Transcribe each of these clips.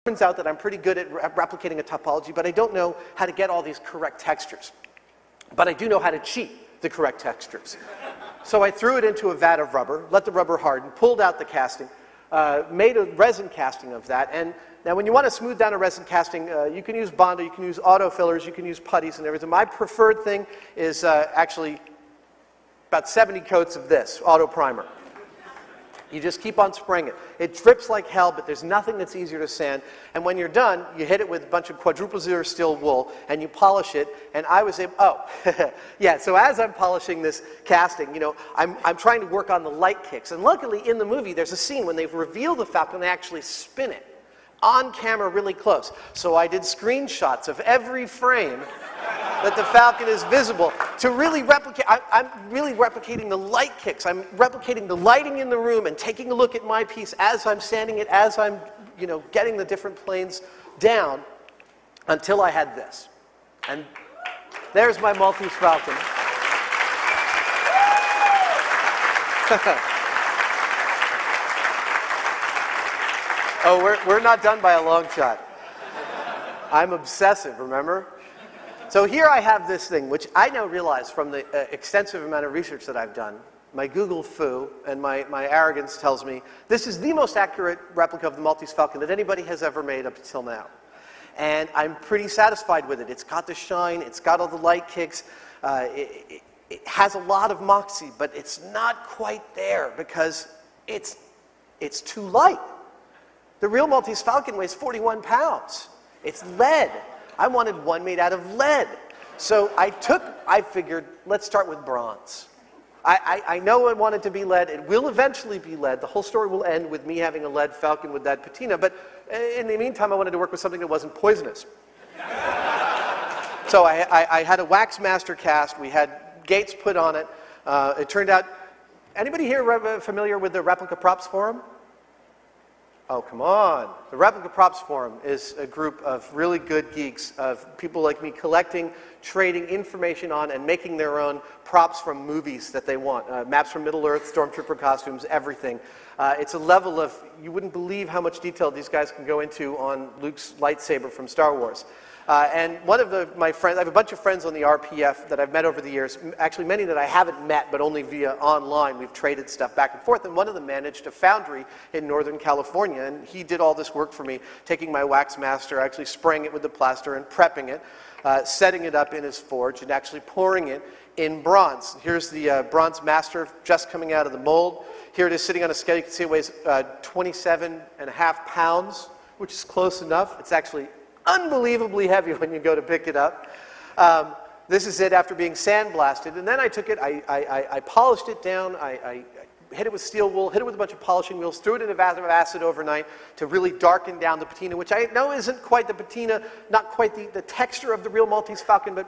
turns out that I'm pretty good at replicating a topology, but I don't know how to get all these correct textures. But I do know how to cheat the correct textures. So I threw it into a vat of rubber, let the rubber harden, pulled out the casting, made a resin casting of that. And now when you want to smooth down a resin casting, you can use Bondo, you can use auto fillers, you can use putties and everything. My preferred thing is actually about 70 coats of this, auto primer. You just keep on spraying it. It drips like hell, but there's nothing that's easier to sand. And when you're done, you hit it with a bunch of quadruple zero steel wool, and you polish it. And I was able, yeah, so as I'm polishing this casting, you know, I'm trying to work on the light kicks. And luckily, in the movie, there's a scene when they've revealed the Falcon, they actually spin it on camera really close. So I did screenshots of every frame that the Falcon is visible to really replicate. I'm really replicating the light kicks. I'm replicating the lighting in the room and taking a look at my piece as I'm sanding it, as I'm, you know, getting the different planes down until I had this. And there's my Maltese Falcon. Oh, we're not done by a long shot. I'm obsessive, remember? So here I have this thing, which I now realize from the extensive amount of research that I've done, my Google foo and my arrogance tells me this is the most accurate replica of the Maltese Falcon that anybody has ever made up until now. And I'm pretty satisfied with it. It's got the shine, it's got all the light kicks, it has a lot of moxie, but it's not quite there because it's too light. The real Maltese Falcon weighs 41 pounds. It's lead. I wanted one made out of lead. So I figured, let's start with bronze. I know I want it to be lead. It will eventually be lead. The whole story will end with me having a lead Falcon with that patina. But in the meantime, I wanted to work with something that wasn't poisonous. So I had a wax master cast. We had gates put on it. It turned out, anybody here familiar with the Replica Props Forum? Oh, come on. The Replica Props Forum is a group of really good geeks, of people like me collecting, trading information on, and making their own props from movies that they want. Maps from Middle-earth, Stormtrooper costumes, everything. It's a level of, you wouldn't believe how much detail these guys can go into on Luke's lightsaber from Star Wars. And one of my friends, I have a bunch of friends on the RPF that I've met over the years, actually many that I haven't met, but only via online. We've traded stuff back and forth, and one of them managed a foundry in Northern California, and he did all this work for me, taking my wax master, actually spraying it with the plaster and prepping it, setting it up in his forge, and actually pouring it in bronze. Here's the bronze master just coming out of the mold. Here it is sitting on a scale. You can see it weighs 27.5 pounds, which is close enough. It's actually unbelievably heavy when you go to pick it up. This is it after being sandblasted. And then I took it, I polished it down, I hit it with steel wool, hit it with a bunch of polishing wheels, threw it in a vat of acid overnight to really darken down the patina, which I know isn't quite the patina, not quite the texture of the real Maltese Falcon, but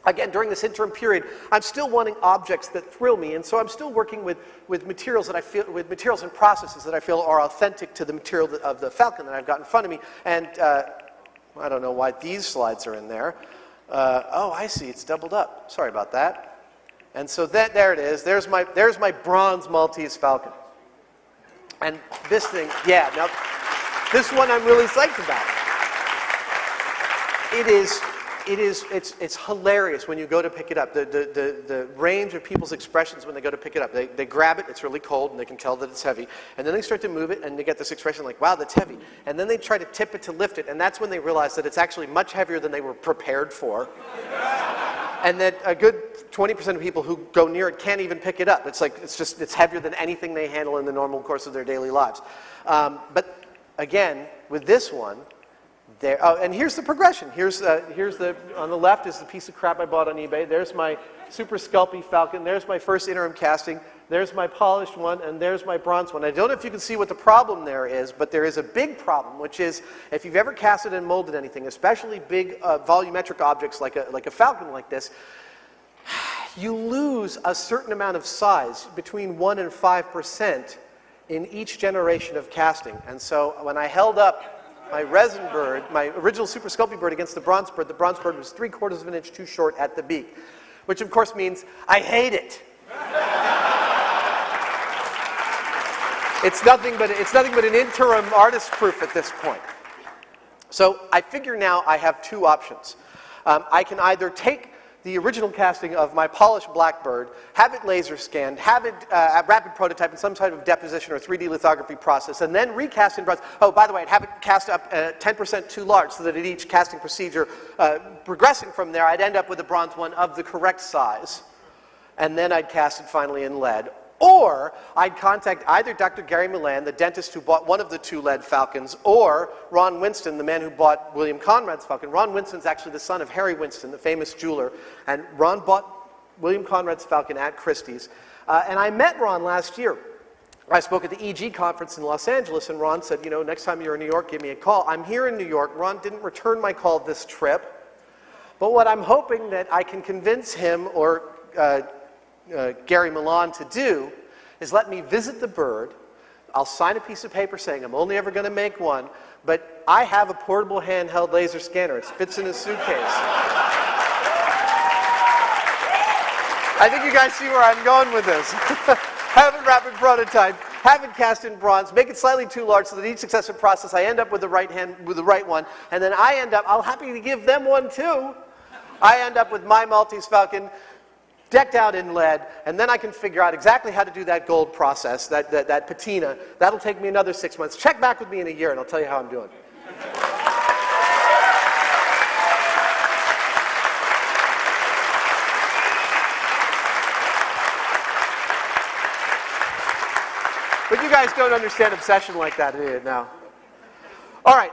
again, during this interim period, I'm still wanting objects that thrill me, and so I'm still working with materials that I feel, with materials and processes that I feel are authentic to the material of the Falcon that I've got in front of me. And I don't know why these slides are in there. Oh, I see, it's doubled up. Sorry about that. And so there it is. There's my bronze Maltese Falcon. And this thing, yeah, now, this one I'm really psyched about. It's hilarious when you go to pick it up. The range of people's expressions when they go to pick it up. They grab it, it's really cold, and they can tell that it's heavy. And then they start to move it, and they get this expression like, wow, that's heavy. And then they try to tip it to lift it, and that's when they realize that it's actually much heavier than they were prepared for. And that a good 20% of people who go near it can't even pick it up. It's like, it's heavier than anything they handle in the normal course of their daily lives. But again, with this one, there, oh, and here's the progression. Here's the, on the left is the piece of crap I bought on eBay. There's my super sculpey Falcon. There's my first interim casting. There's my polished one, and there's my bronze one. I don't know if you can see what the problem there is, but there is a big problem, which is if you've ever casted and molded anything, especially big volumetric objects like a Falcon like this, you lose a certain amount of size, between 1% and 5%, in each generation of casting. And so when I held up my resin bird, my original super sculpey bird against the bronze bird was 3/4 of an inch too short at the beak, which of course means I hate it. It's nothing but an interim artist proof at this point. So I figure now I have two options. I can either take the original casting of my polished Blackbird, have it laser scanned, have it rapid prototype in some type of deposition or 3D lithography process, and then recast in bronze. Oh, by the way, I'd have it cast up 10% too large so that at each casting procedure, progressing from there, I'd end up with a bronze one of the correct size. And then I'd cast it finally in lead. Or I'd contact either Dr. Gary Milan, the dentist who bought one of the two lead Falcons, or Ron Winston, the man who bought William Conrad's Falcon. Ron Winston's actually the son of Harry Winston, the famous jeweler. And Ron bought William Conrad's Falcon at Christie's. And I met Ron last year. I spoke at the EG conference in Los Angeles, and Ron said, you know, next time you're in New York, give me a call. I'm here in New York. Ron didn't return my call this trip. But what I'm hoping that I can convince him or Gary Milan to do is let me visit the bird. I'll sign a piece of paper saying I'm only ever going to make one, but I have a portable handheld laser scanner. It fits in a suitcase. I think you guys see where I'm going with this. Have it rapid prototype, have it cast in bronze, make it slightly too large so that each successive process I end up with the right one, and then I end up, I'll happy to give them one too. I end up with my Maltese Falcon decked out in lead, and then I can figure out exactly how to do that gold process, that patina. That'll take me another 6 months. Check back with me in a year, and I'll tell you how I'm doing. But you guys don't understand obsession like that, do you, now? All right,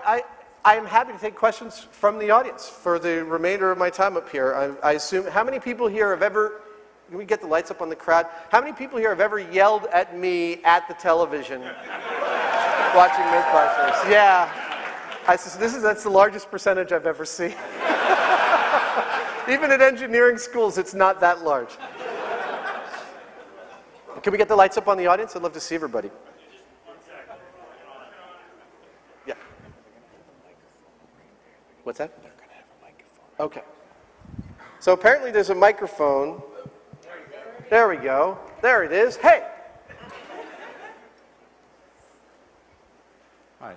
I am happy to take questions from the audience for the remainder of my time up here. I assume, how many people here have ever, can we get the lights up on the crowd? How many people here have ever yelled at me at the television watching Mythbusters? Yeah. That's the largest percentage I've ever seen. Even at engineering schools, it's not that large. Can we get the lights up on the audience? I'd love to see everybody. Yeah. What's that? They're going to have a microphone. Okay. So apparently there's a microphone. There we go. There it is. Hey! Hi.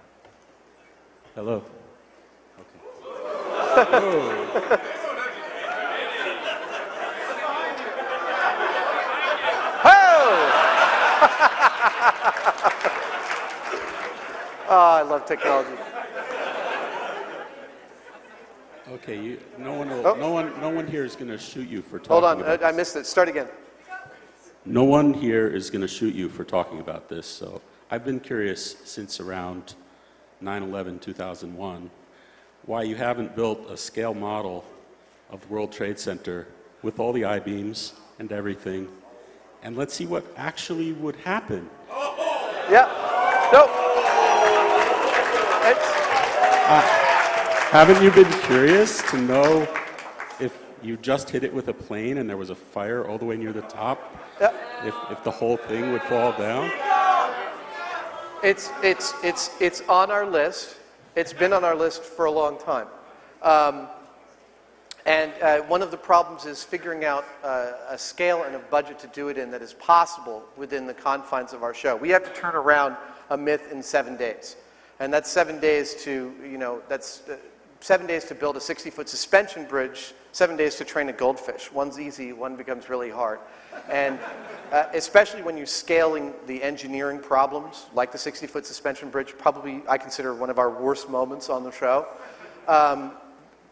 Hello. Okay. Oh, I love technology. Okay, no one here is going to shoot you for talking. Hold on, about I missed it. Start again. No one here is going to shoot you for talking about this. So I've been curious since around 9/11/2001 why you haven't built a scale model of the World Trade Center with all the I-beams and everything, and let's see what actually would happen. Yeah. Nope. Haven't you been curious to know if you just hit it with a plane and there was a fire all the way near the top, if the whole thing would fall down? It's on our list. It's been on our list for a long time. And one of the problems is figuring out a scale and a budget to do it in that is possible within the confines of our show. We have to turn around a myth in 7 days. And that's 7 days to, that's 7 days to build a 60-foot suspension bridge, 7 days to train a goldfish. One's easy, one becomes really hard. And especially when you're scaling the engineering problems, like the 60-foot suspension bridge, probably I consider one of our worst moments on the show.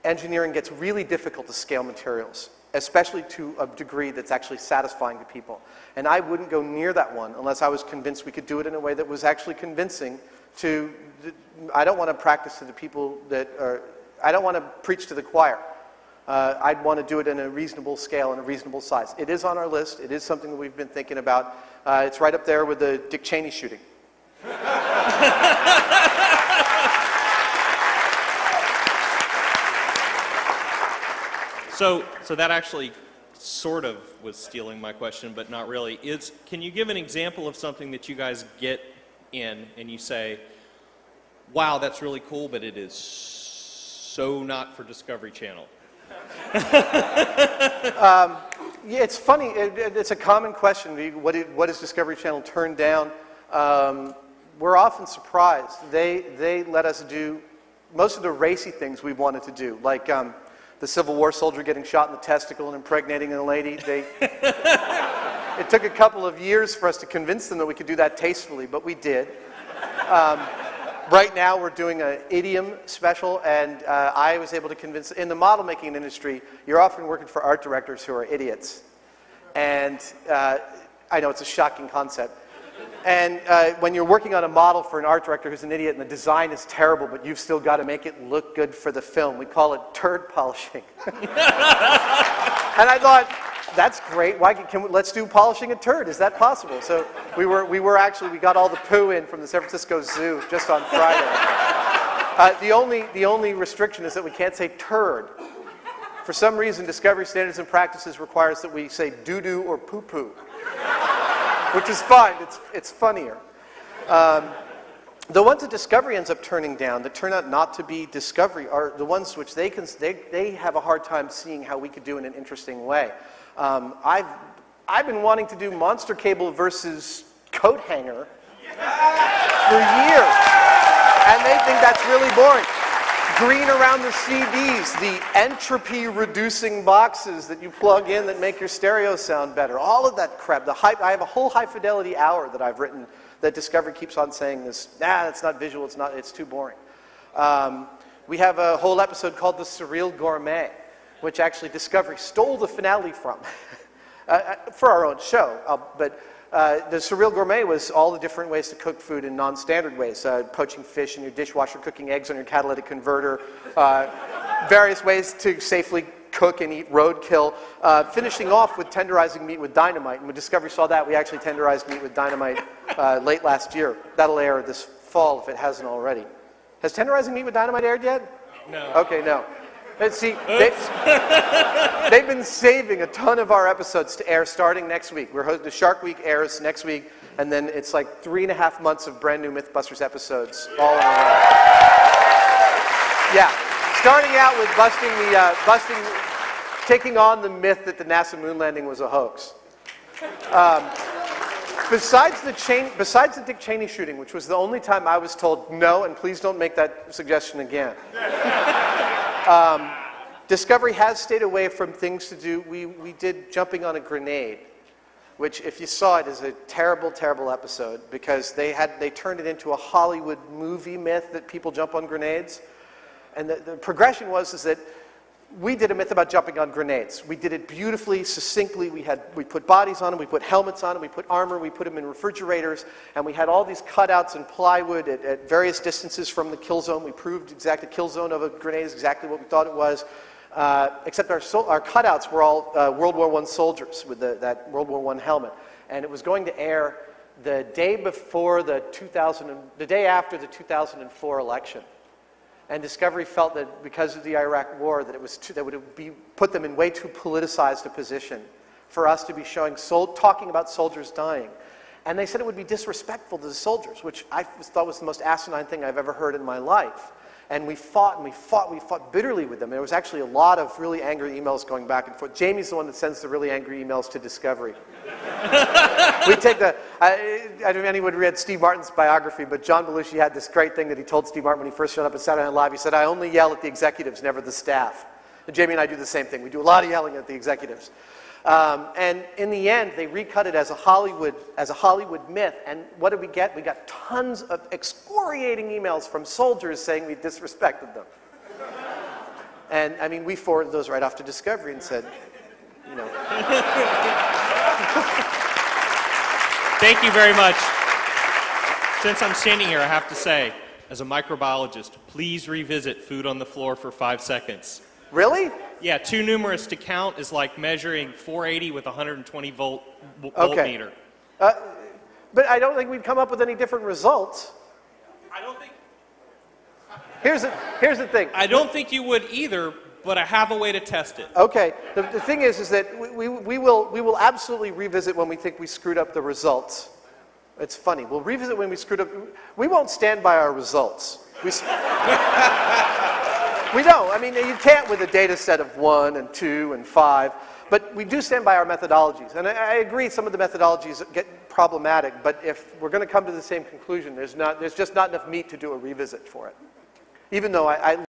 Engineering gets really difficult to scale materials, especially to a degree that's actually satisfying to people. And I wouldn't go near that one unless I was convinced we could do it in a way that was actually convincing to, I don't want to practice to the people that are, I don't want to preach to the choir. I'd want to do it in a reasonable scale and a reasonable size. It is on our list. It is something that we've been thinking about. It's right up there with the Dick Cheney shooting. So that actually sort of was stealing my question, but not really. Can you give an example of something that you guys get in and you say, wow, that's really cool, but it is so not for Discovery Channel? Yeah, it's funny. It's a common question. What does Discovery Channel turn down? We're often surprised. They let us do most of the racy things we wanted to do, like the Civil War soldier getting shot in the testicle and impregnating a lady. It took a couple of years for us to convince them that we could do that tastefully, but we did. Right now, we're doing an idiom special, and I was able to convince, in the model making industry, you're often working for art directors who are idiots. And I know it's a shocking concept. And when you're working on a model for an art director who's an idiot and the design is terrible, but you've still got to make it look good for the film, we call it turd polishing. And I thought, that's great. Let's do polishing a turd. Is that possible? So we got all the poo in from the San Francisco Zoo just on Friday. The only restriction is that we can't say turd. For some reason, Discovery Standards and Practices requires that we say doo-doo or poo-poo, which is fine. It's funnier. The ones that Discovery ends up turning down that turn out not to be Discovery are the ones which they have a hard time seeing how we could do in an interesting way. I've been wanting to do monster cable versus coat hanger for years, and they think that's really boring. Green around the CDs, the entropy-reducing boxes that you plug in that make your stereo sound better, all of that crap. I have a whole high-fidelity hour that I've written that Discovery keeps on saying this, it's not visual, it's too boring. We have a whole episode called The Surreal Gourmet, which actually Discovery stole the finale from for our own show. The Surreal Gourmet was all the different ways to cook food in non-standard ways. Poaching fish in your dishwasher, cooking eggs on your catalytic converter, various ways to safely cook and eat roadkill, finishing off with tenderizing meat with dynamite. And when Discovery saw that, we actually tenderized meat with dynamite late last year. That'll air this fall if it hasn't already. Has tenderizing meat with dynamite aired yet? No. Okay, no. See, they've been saving a ton of our episodes to air starting next week. The Shark Week airs next week, and then it's like 3.5 months of brand new Mythbusters episodes all in a row. Yeah, starting out with taking on the myth that the NASA moon landing was a hoax. Besides the Dick Cheney shooting, which was the only time I was told no, and please don't make that suggestion again. Discovery has stayed away from things to do. We did jumping on a grenade, which, if you saw it, is a terrible, terrible episode because they turned it into a Hollywood movie myth that people jump on grenades. And the progression was that we did a myth about jumping on grenades. We did it beautifully, succinctly. We put bodies on them, we put helmets on them, we put armor, we put them in refrigerators, and we had all these cutouts in plywood at various distances from the kill zone. We proved exactly the kill zone of a grenade is exactly what we thought it was, except our cutouts were all World War I soldiers with that World War I helmet. And it was going to air the day before the day after the 2004 election. And Discovery felt that because of the Iraq War, that that would put them in way too politicized a position for us to be talking about soldiers dying. And they said it would be disrespectful to the soldiers, which I thought was the most asinine thing I've ever heard in my life. And we fought bitterly with them. There was actually a lot of really angry emails going back and forth. Jamie's the one that sends the really angry emails to Discovery. I don't know if anyone read Steve Martin's biography, but John Belushi had this great thing that he told Steve Martin when he first showed up at Saturday Night Live. He said, "I only yell at the executives, never the staff." And Jamie and I do the same thing. We do a lot of yelling at the executives. And in the end, they recut it as a Hollywood myth. And what did we get? We got tons of excoriating emails from soldiers saying we disrespected them. And I mean, we forwarded those right off to Discovery and said, you know. Thank you very much. Since I'm standing here, I have to say, as a microbiologist, please revisit food on the floor for 5 seconds. Really? Yeah, too numerous to count is like measuring 480 with a 120 voltmeter. But I don't think we'd come up with any different results. I don't think. Here's the thing. I don't think you would either, but I have a way to test it. Okay. The thing is that we will absolutely revisit when we think we screwed up the results. It's funny. We'll revisit when we screwed up. We won't stand by our results. We don't. I mean, you can't with a data set of 1 and 2 and 5, but we do stand by our methodologies. And I agree some of the methodologies get problematic, but if we're going to come to the same conclusion, there's just not enough meat to do a revisit for it. even though I